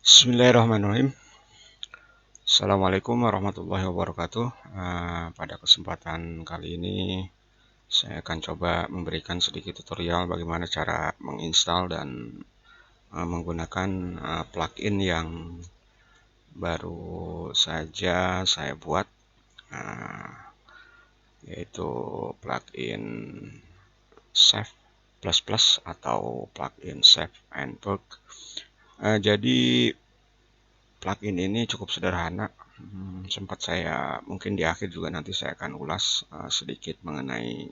Bismillahirrahmanirrahim. Assalamualaikum warahmatullahi wabarakatuh. Pada kesempatan kali ini saya akan coba memberikan sedikit tutorial bagaimana cara menginstal dan menggunakan plugin yang baru saja saya buat, yaitu plugin Save atau plugin Save and Work. Jadi plugin ini cukup sederhana. Sempat saya mungkin di akhir juga nanti saya akan ulas sedikit mengenai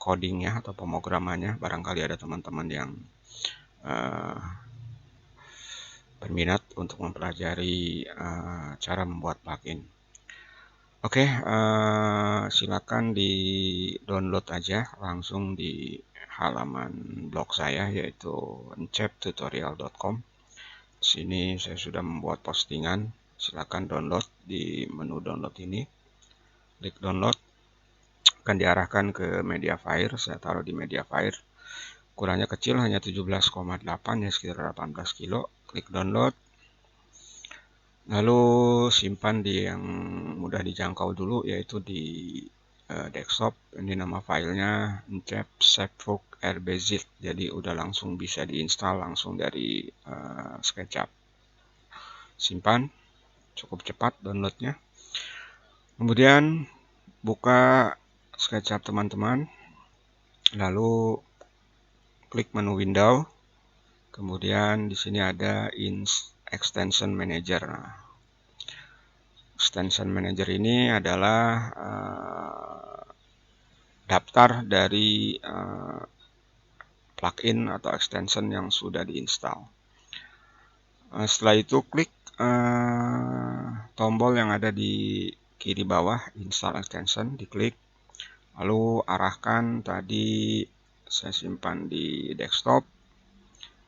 codingnya atau pemrogramannya. Barangkali ada teman-teman yang berminat untuk mempelajari cara membuat plugin. Oke, silakan di download aja langsung di halaman blog saya, yaitu enceptutorial.com. Sini saya sudah membuat postingan. Silakan download di menu download ini. Klik download, akan diarahkan ke Mediafire. Saya taruh di Mediafire. Ukurannya kecil, hanya 17,8 ya, sekitar 18 kilo. Klik download. Lalu simpan di yang mudah dijangkau dulu, yaitu di desktop. Ini nama filenya Encep Savework RBZ. Jadi udah langsung bisa diinstal langsung dari SketchUp. Simpan, cukup cepat downloadnya. Kemudian buka SketchUp teman-teman, lalu klik menu window. Kemudian di sini ada Extension Manager. Extension Manager ini adalah daftar dari plugin atau extension yang sudah diinstal. Setelah itu klik tombol yang ada di kiri bawah, Install Extension, diklik. Lalu arahkan, tadi saya simpan di desktop.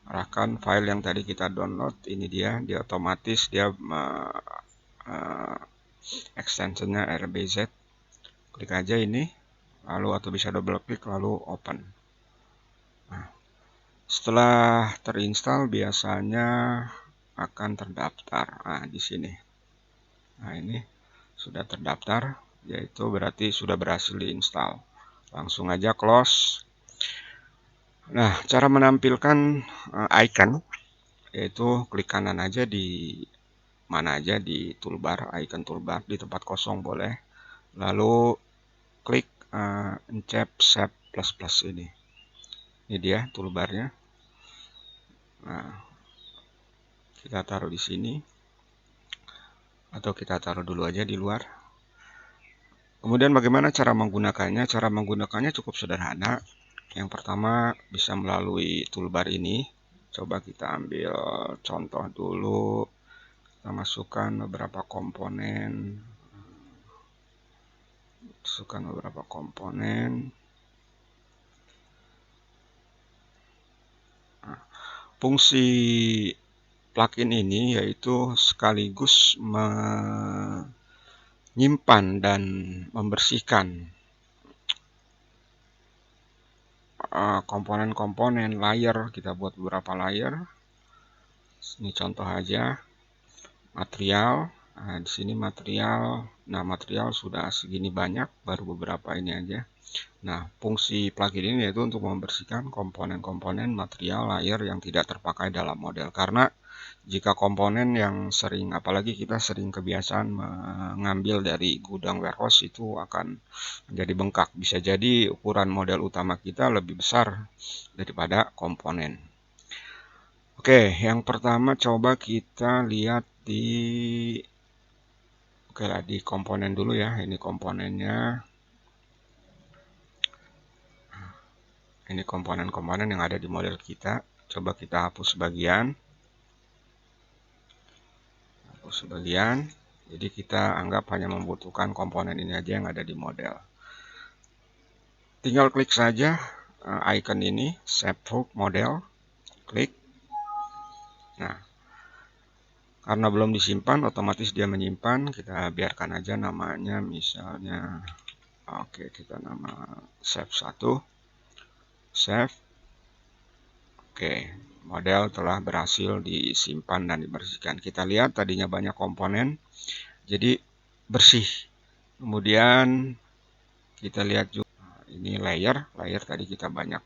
Arahkan file yang tadi kita download, ini dia otomatis dia extensionnya RBZ. Klik aja ini, lalu atau bisa double klik lalu open. Nah, setelah terinstall biasanya akan terdaftar. Di sini. Nah, ini sudah terdaftar, yaitu berarti sudah berhasil diinstal. Langsung aja close. Nah, cara menampilkan icon, yaitu klik kanan aja di mana aja di toolbar, icon toolbar, di tempat kosong boleh. Lalu klik Encep Save plus ini. Ini dia toolbarnya. Nah, kita taruh di sini. Atau kita taruh dulu aja di luar. Kemudian bagaimana cara menggunakannya? Cara menggunakannya cukup sederhana. Yang pertama bisa melalui toolbar ini. Coba kita ambil contoh dulu. Kita masukkan beberapa komponen. Nah, fungsi plugin ini yaitu sekaligus menyimpan dan membersihkan komponen-komponen layer. Kita buat beberapa layer. Ini contoh aja. Material. Nah, di sini material. Nah, material sudah segini banyak, baru beberapa ini aja. Nah, fungsi plugin ini yaitu untuk membersihkan komponen-komponen material layer yang tidak terpakai dalam model. Karena jika komponen yang sering, apalagi kita sering kebiasaan mengambil dari gudang warehouse, itu akan menjadi bengkak. Bisa jadi ukuran model utama kita lebih besar daripada komponen. Oke, yang pertama coba kita lihat di komponen dulu ya. Ini komponennya. Ini komponen-komponen yang ada di model kita. Coba kita hapus sebagian. Jadi kita anggap hanya membutuhkan komponen ini aja yang ada di model. Tinggal klik saja icon ini, Savework Model. Klik. Nah, karena belum disimpan, otomatis dia menyimpan. Kita biarkan aja namanya, misalnya, oke, kita nama Save 1. Save. Oke, model telah berhasil disimpan dan dibersihkan. Kita lihat tadinya banyak komponen, jadi bersih. Kemudian kita lihat juga ini layer tadi kita banyak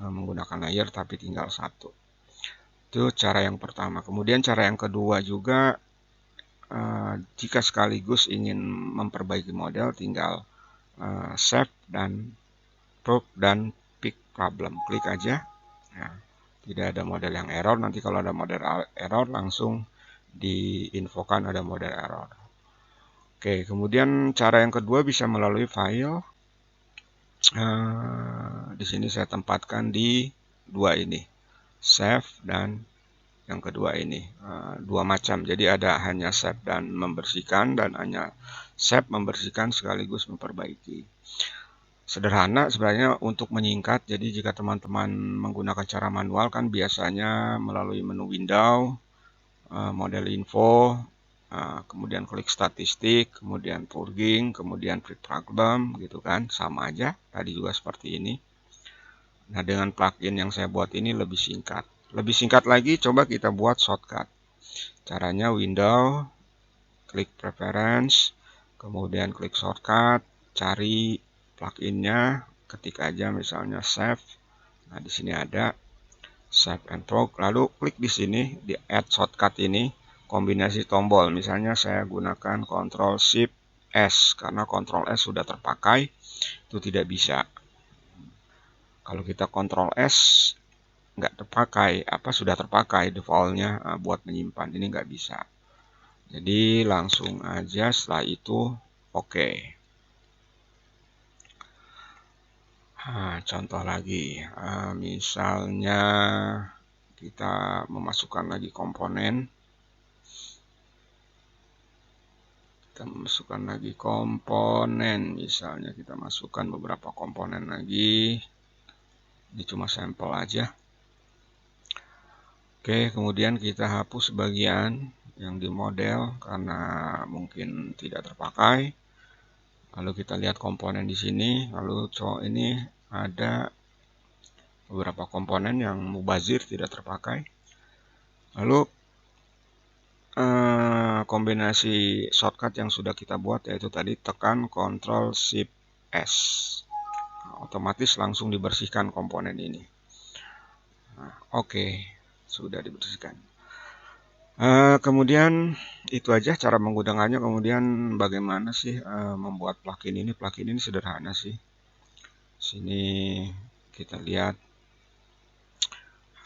menggunakan layer tapi tinggal satu. Itu cara yang pertama. Kemudian cara yang kedua juga, jika sekaligus ingin memperbaiki model, tinggal save dan probe dan pick problem. Klik aja. Nah, tidak ada model yang error. Nanti kalau ada model error langsung diinfokan ada model error. Oke, kemudian cara yang kedua bisa melalui file. Di sini saya tempatkan di dua ini, save dan yang kedua ini, dua macam. Jadi ada hanya save dan membersihkan dan hanya save membersihkan sekaligus memperbaiki. Sederhana sebenarnya untuk menyingkat. Jadi jika teman-teman menggunakan cara manual kan biasanya melalui menu window, model info, kemudian klik statistik, kemudian purging, kemudian pick problem gitu kan, sama aja tadi juga seperti ini. Nah, dengan plugin yang saya buat ini lebih singkat. Lebih singkat lagi, coba kita buat shortcut. Caranya window, klik preference, kemudian klik shortcut, cari pluginnya, ketik aja misalnya save. Nah, di sini ada save and proc. Lalu klik di sini di add shortcut ini, kombinasi tombol. Misalnya saya gunakan Ctrl Shift S karena Ctrl S sudah terpakai, itu tidak bisa. Kalau kita Ctrl S nggak terpakai, sudah terpakai defaultnya buat menyimpan, ini nggak bisa. Jadi langsung aja setelah itu oke. Nah, contoh lagi, misalnya kita memasukkan lagi komponen. Misalnya kita masukkan beberapa komponen lagi. Ini cuma sampel aja. Oke, kemudian kita hapus bagian yang di model karena mungkin tidak terpakai. Lalu kita lihat komponen di sini. Lalu ini ada beberapa komponen yang mubazir tidak terpakai. Lalu kombinasi shortcut yang sudah kita buat yaitu tadi tekan Ctrl Shift S. Otomatis langsung dibersihkan komponen ini. Nah, oke, sudah dibersihkan. Kemudian itu aja cara menggunakannya. Kemudian bagaimana sih membuat plugin ini? Plugin ini sederhana sih. Sini kita lihat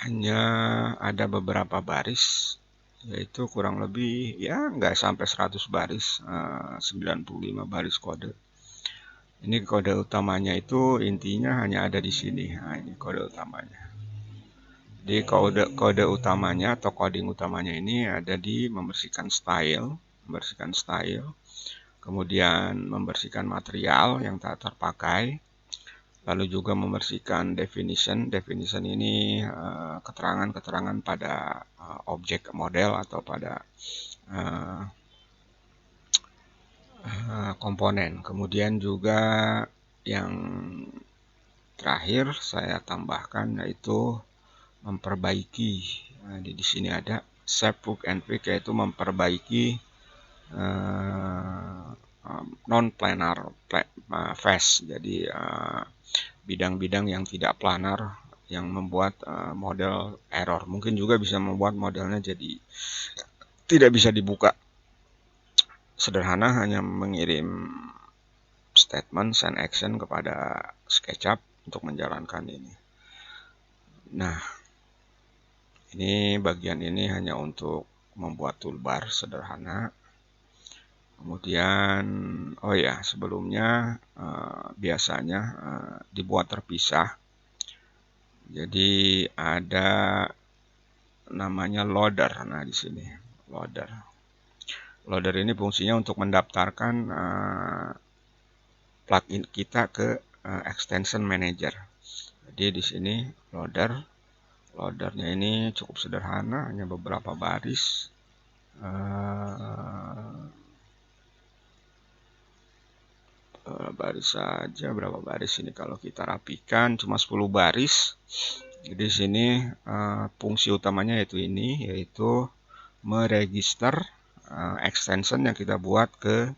hanya ada beberapa baris, yaitu kurang lebih ya nggak sampai 100 baris, 95 baris kode. Ini kode utamanya itu intinya hanya ada di sini. Nah, ini kode utamanya. Di kode utamanya atau coding utamanya ini ada di membersihkan style, kemudian membersihkan material yang tak terpakai, lalu juga membersihkan definition. Definition ini keterangan-keterangan pada objek model atau pada komponen. Kemudian juga yang terakhir saya tambahkan yaitu memperbaiki. Nah, di sini ada save book and fix, yaitu memperbaiki non-planar phase. Jadi bidang-bidang yang tidak planar yang membuat model error. Mungkin juga bisa membuat modelnya jadi tidak bisa dibuka. Sederhana, hanya mengirim statement send action kepada SketchUp untuk menjalankan ini. Nah, ini bagian ini hanya untuk membuat toolbar sederhana. Kemudian, oh ya, sebelumnya biasanya dibuat terpisah. Jadi ada namanya loader. Nah, di sini loader. Loader ini fungsinya untuk mendaftarkan plugin kita ke extension manager. Jadi di sini loader. Loadernya ini cukup sederhana, hanya beberapa baris. Baris saja, berapa baris ini kalau kita rapikan cuma 10 baris. Jadi di sini fungsi utamanya yaitu meregister extension yang kita buat ke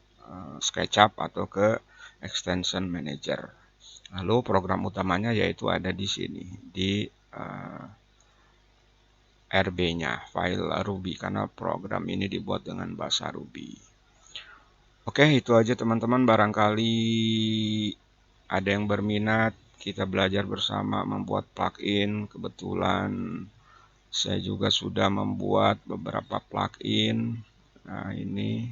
SketchUp atau ke extension manager. Lalu program utamanya yaitu ada di sini di RB-nya, file Ruby, karena program ini dibuat dengan bahasa Ruby. Oke, itu aja teman-teman. Barangkali ada yang berminat, kita belajar bersama membuat plugin. Kebetulan saya juga sudah membuat beberapa plugin. Nah, ini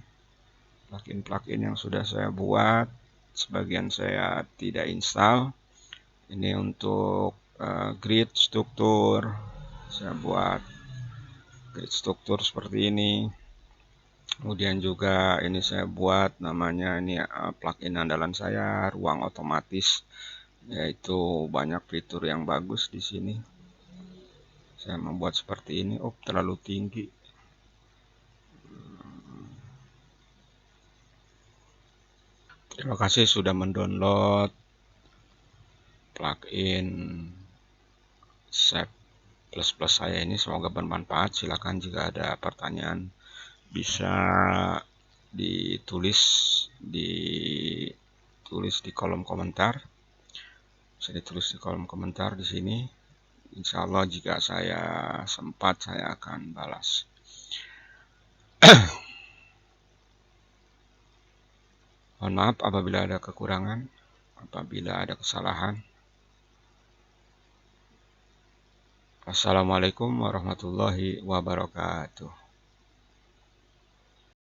plugin-plugin yang sudah saya buat. Sebagian saya tidak install. Ini untuk grid struktur. Saya buat grid struktur seperti ini. Kemudian juga ini saya buat namanya ini plugin andalan saya, ruang otomatis, yaitu banyak fitur yang bagus di sini. Saya membuat seperti ini. Terlalu tinggi. Terima kasih sudah mendownload plugin Shape++ saya ini. Semoga bermanfaat. Silakan jika ada pertanyaan bisa ditulis di kolom komentar. Bisa ditulis di kolom komentar di sini. Insya Allah jika saya sempat saya akan balas. Mohon maaf apabila ada kekurangan, apabila ada kesalahan. Assalamualaikum warahmatullahi wabarakatuh.